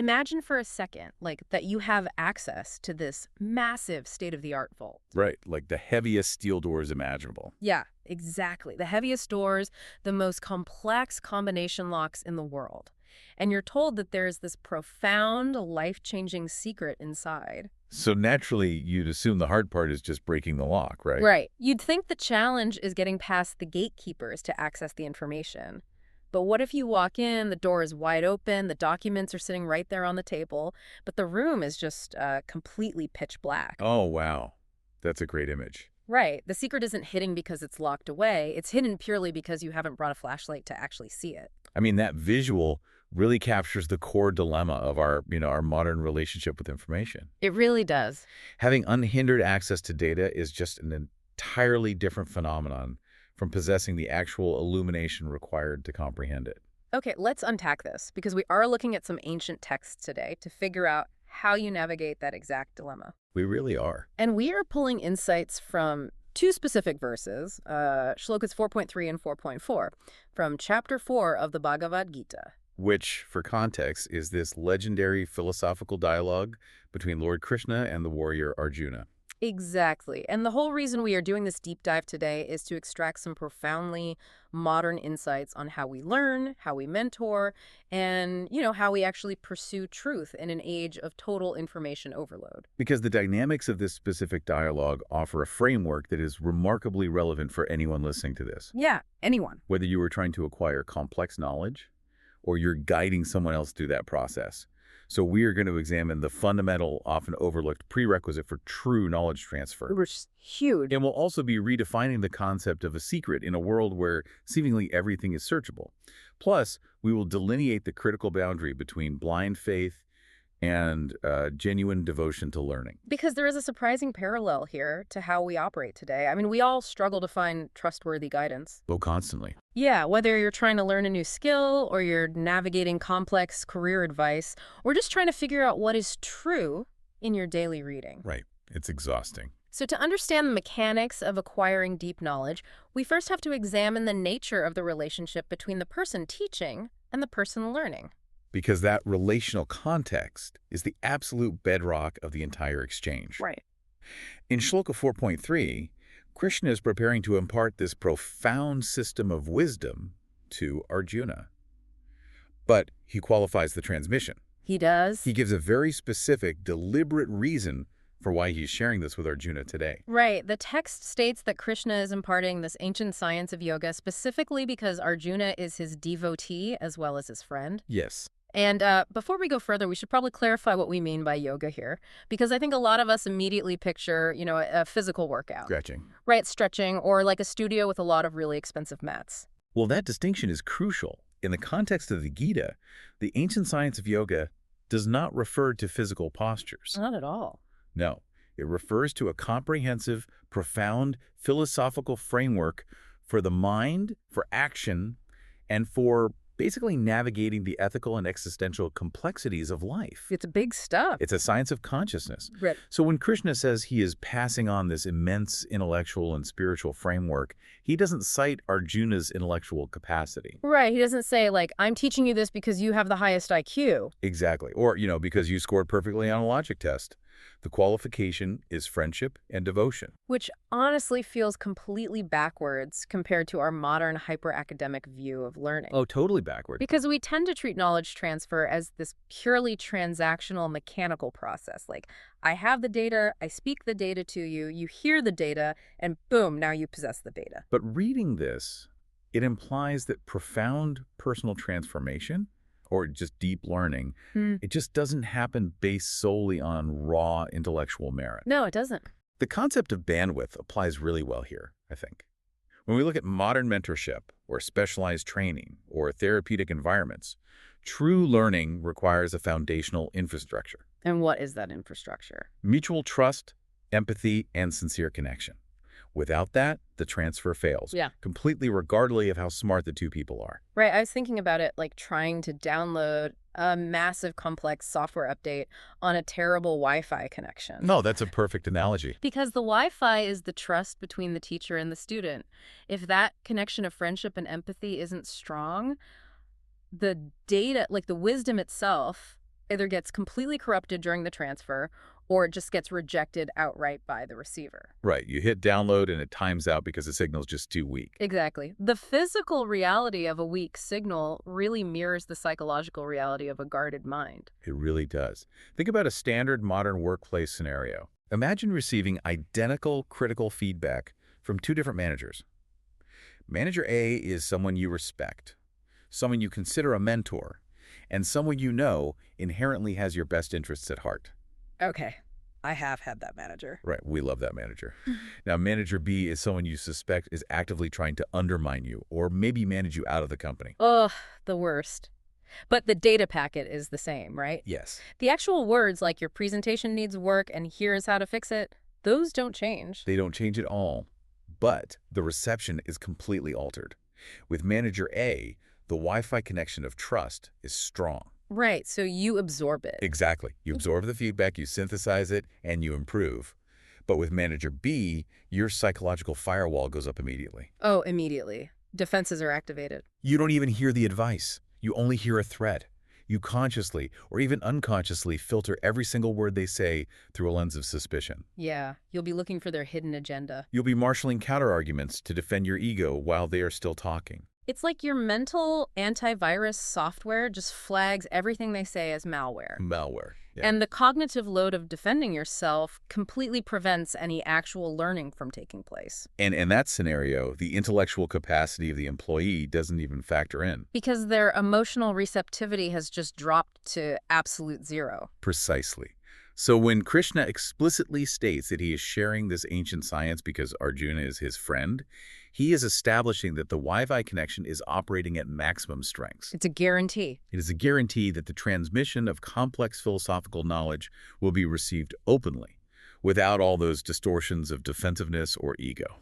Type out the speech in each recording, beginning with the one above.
Imagine for a second, like, that you have access to this massive state-of-the-art vault. Right, like the heaviest steel doors imaginable. Yeah, exactly. The heaviest doors, the most complex combination locks in the world. And you're told that there's this profound, life-changing secret inside. So naturally, you'd assume the hard part is just breaking the lock, right? Right. You'd think the challenge is getting past the gatekeepers to access the information. But what if you walk in, the door is wide open, the documents are sitting right there on the table, but the room is just completely pitch black? Oh, wow. That's a great image. Right. The secret isn't hidden because it's locked away. It's hidden purely because you haven't brought a flashlight to actually see it. I mean, that visual really captures the core dilemma of our modern relationship with information. It really does. Having unhindered access to data is just an entirely different phenomenon from possessing the actual illumination required to comprehend it. Okay, let's unpack this because we are looking at some ancient texts today to figure out how you navigate that exact dilemma. We really are. And we are pulling insights from two specific verses, Shlokas 4.3 and 4.4, from chapter 4 of the Bhagavad Gita. Which, for context, is this legendary philosophical dialogue between Lord Krishna and the warrior Arjuna. Exactly. And the whole reason we are doing this deep dive today is to extract some profoundly modern insights on how we learn, how we mentor, and, how we actually pursue truth in an age of total information overload. Because the dynamics of this specific dialogue offer a framework that is remarkably relevant for anyone listening to this. Yeah, anyone. Whether you are trying to acquire complex knowledge or you're guiding someone else through that process. So we are going to examine the fundamental, often overlooked prerequisite for true knowledge transfer. Which is huge. And we'll also be redefining the concept of a secret in a world where seemingly everything is searchable. Plus, we will delineate the critical boundary between blind faith and genuine devotion to learning. Because there is a surprising parallel here to how we operate today. I mean, we all struggle to find trustworthy guidance. Oh, constantly. Yeah, whether you're trying to learn a new skill or you're navigating complex career advice or just trying to figure out what is true in your daily reading. Right. It's exhausting. So to understand the mechanics of acquiring deep knowledge, we first have to examine the nature of the relationship between the person teaching and the person learning. Because that relational context is the absolute bedrock of the entire exchange. Right. In Shloka 4.3, Krishna is preparing to impart this profound system of wisdom to Arjuna. But he qualifies the transmission. He does? He gives a very specific, deliberate reason for why he's sharing this with Arjuna today. Right. The text states that Krishna is imparting this ancient science of yoga specifically because Arjuna is his devotee as well as his friend. Yes. And before we go further, we should probably clarify what we mean by yoga here, because I think a lot of us immediately picture, a physical workout. Stretching. Right, stretching, or like a studio with a lot of really expensive mats. Well, that distinction is crucial. In the context of the Gita, the ancient science of yoga does not refer to physical postures. Not at all. No, it refers to a comprehensive, profound philosophical framework for the mind, for action, and for basically navigating the ethical and existential complexities of life. It's big stuff. It's a science of consciousness. Right. So when Krishna says he is passing on this immense intellectual and spiritual framework, he doesn't cite Arjuna's intellectual capacity. Right. He doesn't say, like, I'm teaching you this because you have the highest IQ. Exactly. Or, because you scored perfectly on a logic test. The qualification is friendship and devotion. Which honestly feels completely backwards compared to our modern hyper-academic view of learning. Oh, totally backward. Because we tend to treat knowledge transfer as this purely transactional, mechanical process. Like, I have the data, I speak the data to you, you hear the data, and boom, now you possess the data. But reading this, it implies that profound personal transformation or just deep learning, it just doesn't happen based solely on raw intellectual merit. No, it doesn't. The concept of bandwidth applies really well here, I think. When we look at modern mentorship or specialized training or therapeutic environments, true learning requires a foundational infrastructure. And what is that infrastructure? Mutual trust, empathy, and sincere connection. Without that, the transfer fails. Yeah. Completely regardless of how smart the two people are. Right. I was thinking about it like trying to download a massive complex software update on a terrible Wi-Fi connection. No, that's a perfect analogy. Because the Wi-Fi is the trust between the teacher and the student. If that connection of friendship and empathy isn't strong, the data, like the wisdom itself, Either gets completely corrupted during the transfer, or it just gets rejected outright by the receiver. Right. You hit download and it times out because the signal's just too weak. Exactly. The physical reality of a weak signal really mirrors the psychological reality of a guarded mind. It really does. Think about a standard modern workplace scenario. Imagine receiving identical critical feedback from two different managers. Manager A is someone you respect, someone you consider a mentor, and someone you know inherently has your best interests at heart. Okay, I have had that manager. Right, we love that manager. Now, Manager B is someone you suspect is actively trying to undermine you or maybe manage you out of the company. Ugh, the worst. But the data packet is the same, right? Yes. The actual words like your presentation needs work and here's how to fix it, those don't change. They don't change at all, but the reception is completely altered. With Manager A, the Wi-Fi connection of trust is strong. Right, so you absorb it. Exactly. You absorb the feedback, you synthesize it, and you improve. But with Manager B, your psychological firewall goes up immediately. Oh, immediately. Defenses are activated. You don't even hear the advice. You only hear a threat. You consciously or even unconsciously filter every single word they say through a lens of suspicion. Yeah, you'll be looking for their hidden agenda. You'll be marshaling counterarguments to defend your ego while they are still talking. It's like your mental antivirus software just flags everything they say as malware. Malware. Yeah. And the cognitive load of defending yourself completely prevents any actual learning from taking place. And in that scenario, the intellectual capacity of the employee doesn't even factor in. Because their emotional receptivity has just dropped to absolute zero. Precisely. So when Krishna explicitly states that he is sharing this ancient science because Arjuna is his friend, he is establishing that the Wi-Fi connection is operating at maximum strengths. It's a guarantee. It is a guarantee that the transmission of complex philosophical knowledge will be received openly, without all those distortions of defensiveness or ego.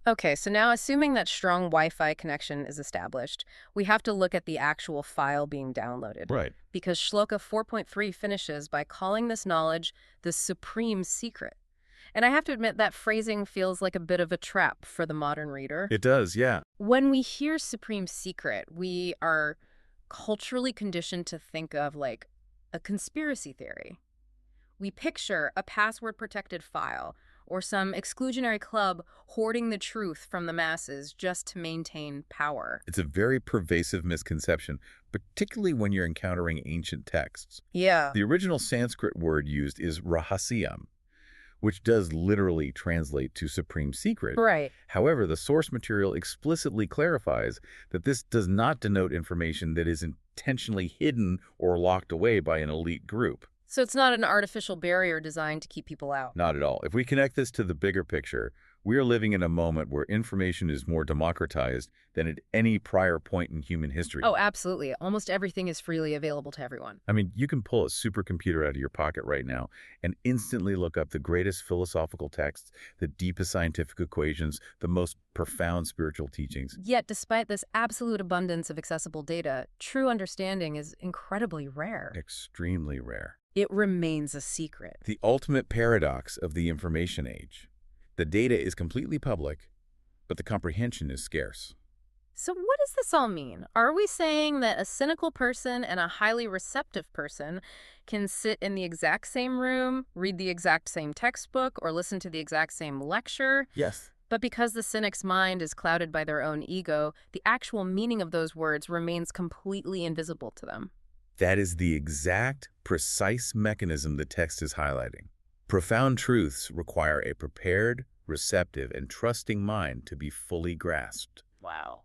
Okay, so now assuming that strong Wi-Fi connection is established, we have to look at the actual file being downloaded. Right. Because Shloka 4.3 finishes by calling this knowledge the supreme secret. And I have to admit that phrasing feels like a bit of a trap for the modern reader. It does, yeah. When we hear supreme secret, we are culturally conditioned to think of like a conspiracy theory. We picture a password-protected file or some exclusionary club hoarding the truth from the masses just to maintain power. It's a very pervasive misconception, particularly when you're encountering ancient texts. Yeah. The original Sanskrit word used is rahasyam, which does literally translate to supreme secret. Right. However, the source material explicitly clarifies that this does not denote information that is intentionally hidden or locked away by an elite group. So it's not an artificial barrier designed to keep people out. Not at all. If we connect this to the bigger picture, we are living in a moment where information is more democratized than at any prior point in human history. Oh, absolutely. Almost everything is freely available to everyone. I mean, you can pull a supercomputer out of your pocket right now and instantly look up the greatest philosophical texts, the deepest scientific equations, the most profound spiritual teachings. Yet, despite this absolute abundance of accessible data, true understanding is incredibly rare. Extremely rare. It remains a secret. The ultimate paradox of the information age. The data is completely public, but the comprehension is scarce. So what does this all mean? Are we saying that a cynical person and a highly receptive person can sit in the exact same room, read the exact same textbook, or listen to the exact same lecture? Yes. But because the cynic's mind is clouded by their own ego, the actual meaning of those words remains completely invisible to them. That is the exact, precise mechanism the text is highlighting. Profound truths require a prepared, receptive, and trusting mind to be fully grasped. Wow.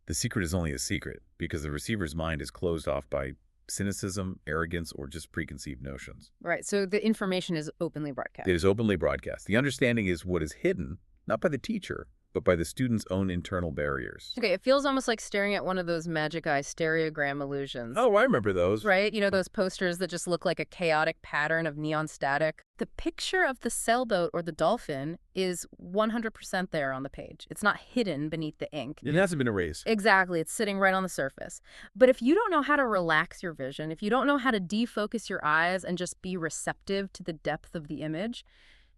The secret is only a secret because the receiver's mind is closed off by cynicism, arrogance, or just preconceived notions. Right, so the information is openly broadcast. It is openly broadcast. The understanding is what is hidden, not by the teacher, but by the student's own internal barriers. Okay, it feels almost like staring at one of those magic eye stereogram illusions. Oh, I remember those. Right? You know, those posters that just look like a chaotic pattern of neon static. The picture of the sailboat or the dolphin is 100% there on the page. It's not hidden beneath the ink. It hasn't been erased. Exactly. It's sitting right on the surface. But if you don't know how to relax your vision, if you don't know how to defocus your eyes and just be receptive to the depth of the image,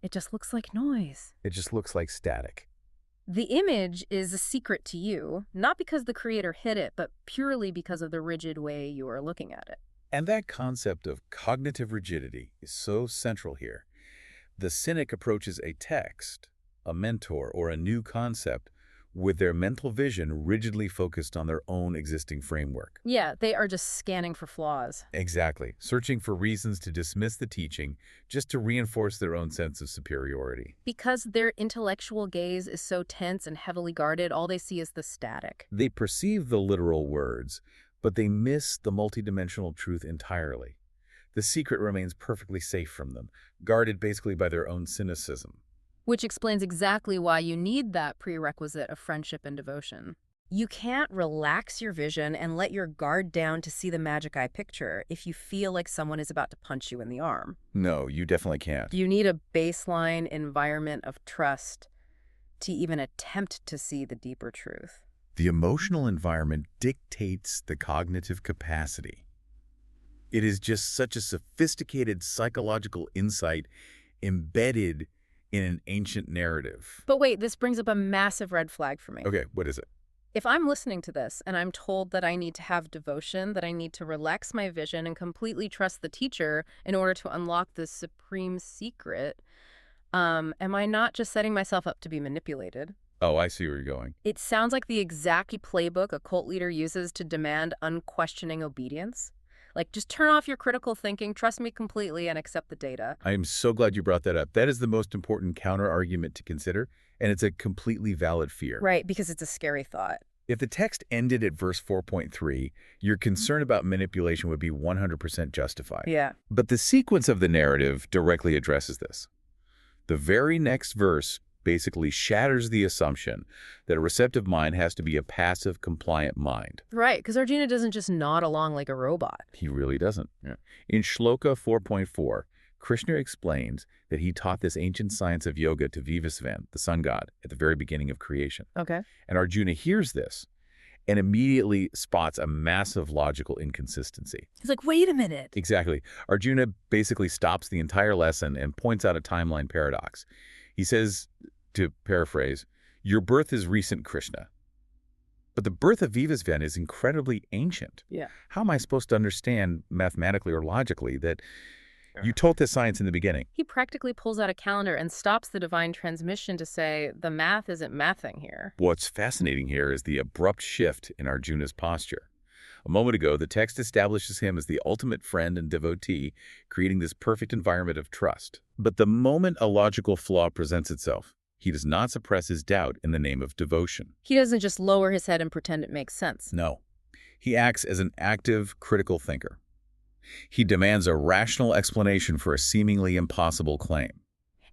it just looks like noise. It just looks like static. The image is a secret to you, not because the creator hid it, but purely because of the rigid way you are looking at it. And that concept of cognitive rigidity is so central here. The cynic approaches a text, a mentor, or a new concept with their mental vision rigidly focused on their own existing framework. Yeah, they are just scanning for flaws. Exactly, searching for reasons to dismiss the teaching just to reinforce their own sense of superiority. Because their intellectual gaze is so tense and heavily guarded, all they see is the static. They perceive the literal words, but they miss the multidimensional truth entirely. The secret remains perfectly safe from them, guarded basically by their own cynicism. Which explains exactly why you need that prerequisite of friendship and devotion. You can't relax your vision and let your guard down to see the magic eye picture if you feel like someone is about to punch you in the arm. No, you definitely can't. You need a baseline environment of trust to even attempt to see the deeper truth. The emotional environment dictates the cognitive capacity. It is just such a sophisticated psychological insight embedded in an ancient narrative. But wait, this brings up a massive red flag for me. Okay, what is it? If I'm listening to this and I'm told that I need to have devotion, that I need to relax my vision and completely trust the teacher in order to unlock this supreme secret, am I not just setting myself up to be manipulated? Oh, I see where you're going. It sounds like the exact playbook a cult leader uses to demand unquestioning obedience. Like, just turn off your critical thinking, trust me completely, and accept the data. I am so glad you brought that up. That is the most important counter-argument to consider, and it's a completely valid fear. Right, because it's a scary thought. If the text ended at verse 4.3, your concern about manipulation would be 100% justified. Yeah. But the sequence of the narrative directly addresses this. The very next verse basically shatters the assumption that a receptive mind has to be a passive, compliant mind. Right, because Arjuna doesn't just nod along like a robot. He really doesn't. Yeah. In Shloka 4.4, Krishna explains that he taught this ancient science of yoga to Vivasvan, the sun god, at the very beginning of creation. Okay. And Arjuna hears this and immediately spots a massive logical inconsistency. He's like, wait a minute. Exactly. Arjuna basically stops the entire lesson and points out a timeline paradox. He says, to paraphrase, your birth is recent, Krishna. But the birth of Vivasvan is incredibly ancient. Yeah. How am I supposed to understand mathematically or logically that you taught this science in the beginning? He practically pulls out a calendar and stops the divine transmission to say, the math isn't mathing here. What's fascinating here is the abrupt shift in Arjuna's posture. A moment ago, the text establishes him as the ultimate friend and devotee, creating this perfect environment of trust. But the moment a logical flaw presents itself, he does not suppress his doubt in the name of devotion. He doesn't just lower his head and pretend it makes sense. No. He acts as an active, critical thinker. He demands a rational explanation for a seemingly impossible claim.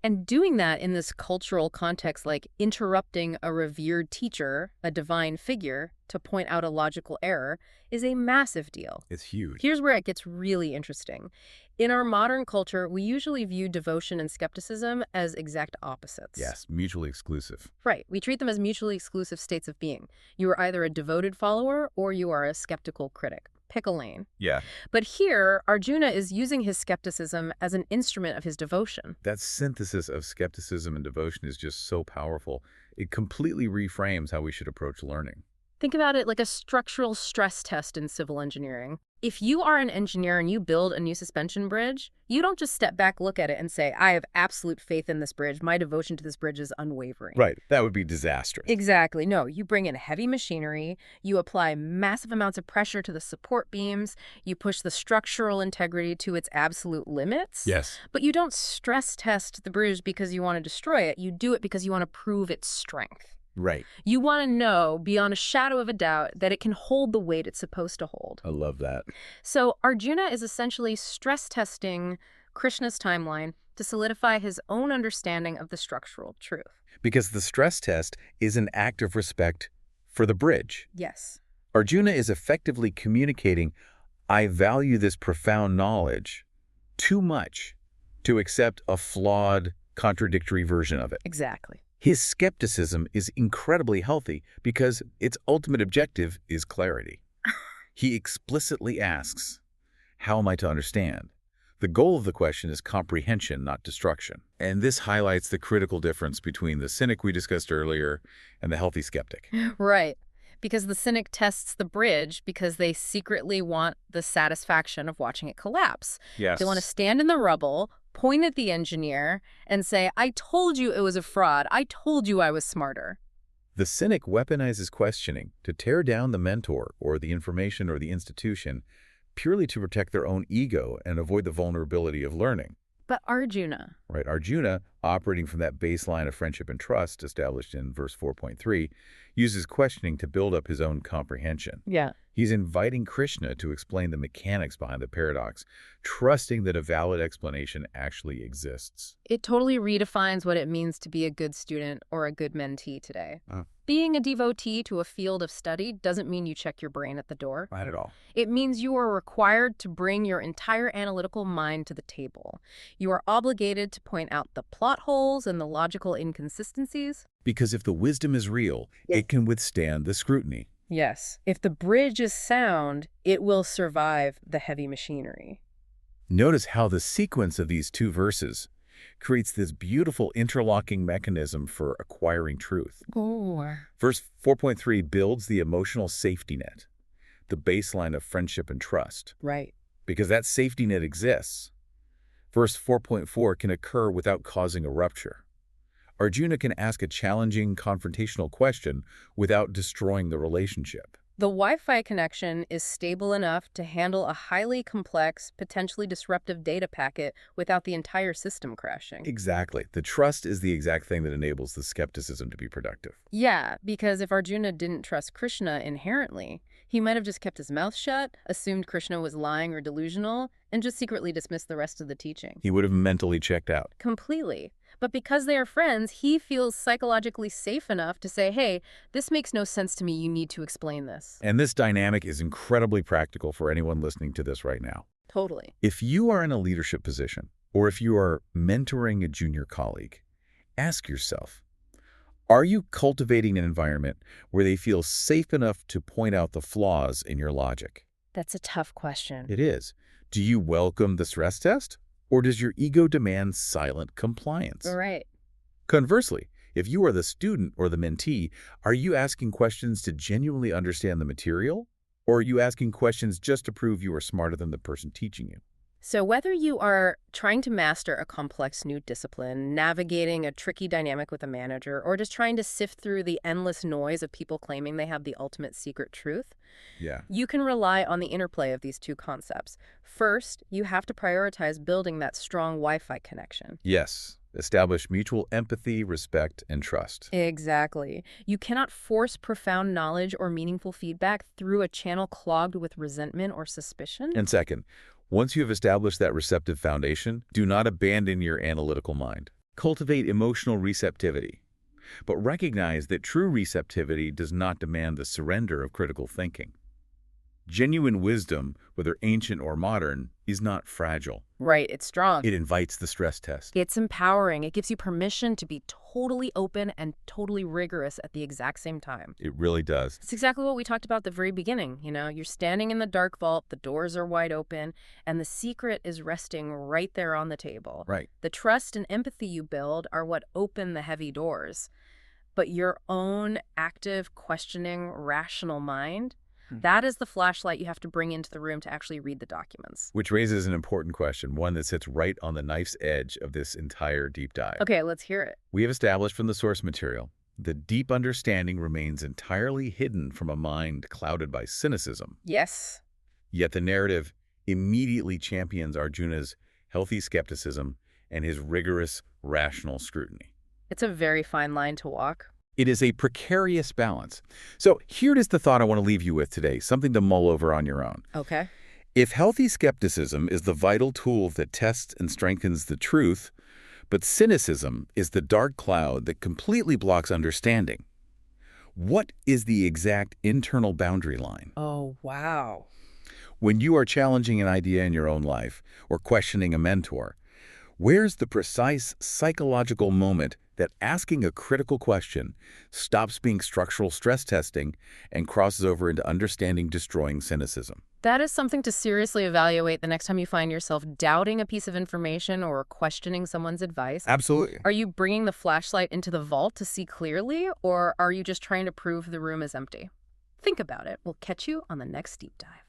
And doing that in this cultural context, like interrupting a revered teacher, a divine figure, to point out a logical error, is a massive deal. It's huge. Here's where it gets really interesting. In our modern culture, we usually view devotion and skepticism as exact opposites. Yes, mutually exclusive. Right. We treat them as mutually exclusive states of being. You are either a devoted follower or you are a skeptical critic. Pick a lane. Yeah. But here, Arjuna is using his skepticism as an instrument of his devotion. That synthesis of skepticism and devotion is just so powerful. It completely reframes how we should approach learning. Think about it like a structural stress test in civil engineering. If you are an engineer and you build a new suspension bridge, you don't just step back, look at it, and say, I have absolute faith in this bridge. My devotion to this bridge is unwavering. Right. That would be disastrous. Exactly. No, you bring in heavy machinery, you apply massive amounts of pressure to the support beams, you push the structural integrity to its absolute limits. Yes. But you don't stress test the bridge because you want to destroy it. You do it because you want to prove its strength. Right. You want to know beyond a shadow of a doubt that it can hold the weight it's supposed to hold. I love that. So Arjuna is essentially stress testing Krishna's timeline to solidify his own understanding of the structural truth. Because the stress test is an act of respect for the bridge. Yes. Arjuna is effectively communicating, I value this profound knowledge too much to accept a flawed, contradictory version of it. Exactly. His skepticism is incredibly healthy because its ultimate objective is clarity. He explicitly asks, how am I to understand? The goal of the question is comprehension, not destruction. And this highlights the critical difference between the cynic we discussed earlier and the healthy skeptic. Right. because the cynic tests the bridge because they secretly want the satisfaction of watching it collapse. Yes. They want to stand in the rubble, point at the engineer, and say, I told you it was a fraud. I told you I was smarter. The cynic weaponizes questioning to tear down the mentor or the information or the institution purely to protect their own ego and avoid the vulnerability of learning. But Arjuna. Right? Arjuna, operating from that baseline of friendship and trust established in verse 4.3, uses questioning to build up his own comprehension. Yeah. He's inviting Krishna to explain the mechanics behind the paradox, trusting that a valid explanation actually exists. It totally redefines what it means to be a good student or a good mentee today. Being a devotee to a field of study doesn't mean you check your brain at the door. Not at all. It means you are required to bring your entire analytical mind to the table. You are obligated to point out the plot holes and the logical inconsistencies. Because if the wisdom is real, it can withstand the scrutiny. Yes. If the bridge is sound, it will survive the heavy machinery. Notice how the sequence of these two verses creates this beautiful interlocking mechanism for acquiring truth. Verse 4.3 builds the emotional safety net, the baseline of friendship and trust. Right. Because that safety net exists, verse 4.4 can occur without causing a rupture. Arjuna can ask a challenging, confrontational question without destroying the relationship. The Wi-Fi connection is stable enough to handle a highly complex, potentially disruptive data packet without the entire system crashing. Exactly. The trust is the exact thing that enables the skepticism to be productive. Yeah, because if Arjuna didn't trust Krishna inherently, he might have just kept his mouth shut, assumed Krishna was lying or delusional, and just secretly dismissed the rest of the teaching. He would have mentally checked out. Completely. But because they are friends, he feels psychologically safe enough to say, hey, this makes no sense to me. You need to explain this. And this dynamic is incredibly practical for anyone listening to this right now. Totally. If you are in a leadership position, or if you are mentoring a junior colleague, ask yourself, are you cultivating an environment where they feel safe enough to point out the flaws in your logic? That's a tough question. It is. Do you welcome the stress test? Or does your ego demand silent compliance? Right. Conversely, if you are the student or the mentee, are you asking questions to genuinely understand the material? Or are you asking questions just to prove you are smarter than the person teaching you? So whether you are trying to master a complex new discipline, navigating a tricky dynamic with a manager, or just trying to sift through the endless noise of people claiming they have the ultimate secret truth, you can rely on the interplay of these two concepts. First, you have to prioritize building that strong Wi-Fi connection. Yes. Establish mutual empathy, respect, and trust. Exactly. You cannot force profound knowledge or meaningful feedback through a channel clogged with resentment or suspicion. And second, once you have established that receptive foundation, do not abandon your analytical mind. Cultivate emotional receptivity, but recognize that true receptivity does not demand the surrender of critical thinking. Genuine wisdom, whether ancient or modern, is not fragile. Right, it's strong. It invites the stress test. It's empowering. It gives you permission to be totally open and totally rigorous at the exact same time. It really does. It's exactly what we talked about at the very beginning. You know, you're standing in the dark vault, the doors are wide open, and the secret is resting right there on the table. Right. The trust and empathy you build are what open the heavy doors. But your own active, questioning, rational mind, that is the flashlight you have to bring into the room to actually read the documents. Which raises an important question, one that sits right on the knife's edge of this entire deep dive. Okay, let's hear it. We have established from the source material that deep understanding remains entirely hidden from a mind clouded by cynicism. Yes. Yet the narrative immediately champions Arjuna's healthy skepticism and his rigorous, rational scrutiny. It's a very fine line to walk. It is a precarious balance. So here is the thought I want to leave you with today, something to mull over on your own. Okay. If healthy skepticism is the vital tool that tests and strengthens the truth, but cynicism is the dark cloud that completely blocks understanding, what is the exact internal boundary line? Oh, wow. When you are challenging an idea in your own life or questioning a mentor, where's the precise psychological moment that asking a critical question stops being structural stress testing and crosses over into understanding destroying cynicism? That is something to seriously evaluate the next time you find yourself doubting a piece of information or questioning someone's advice. Absolutely. Are you bringing the flashlight into the vault to see clearly, or are you just trying to prove the room is empty? Think about it. We'll catch you on the next deep dive.